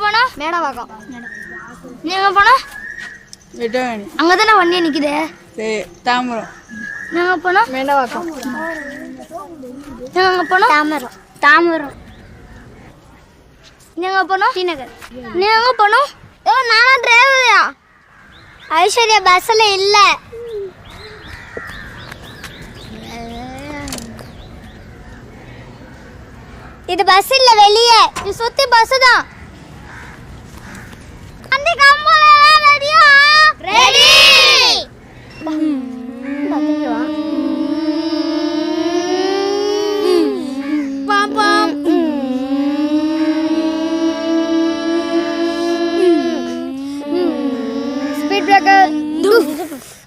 போனோம்? மேடவாக்கம். நீ எங்கே போனோம்? வெட்டவாணி. அங்கே தானே வண்டி நிற்குது. தாம்பரம். நீ எங்கே போனோம்? மேடவாக்கம். நீ எங்கே போனோம்? தாம்பரம். தாம்பரம். நீ எங்கே போனோம்? ஸ்ரீநகர். நீ எங்கே போனோம்? நானும் டிரைவரியா? ஐஸ்வர்யா பஸ்ஸில் இல்லை. இது பஸ் இல்ல, வெளியே இது சுத்தி பஸ் தான். அந்த கம்பளம் ரெடியா? ரெடி.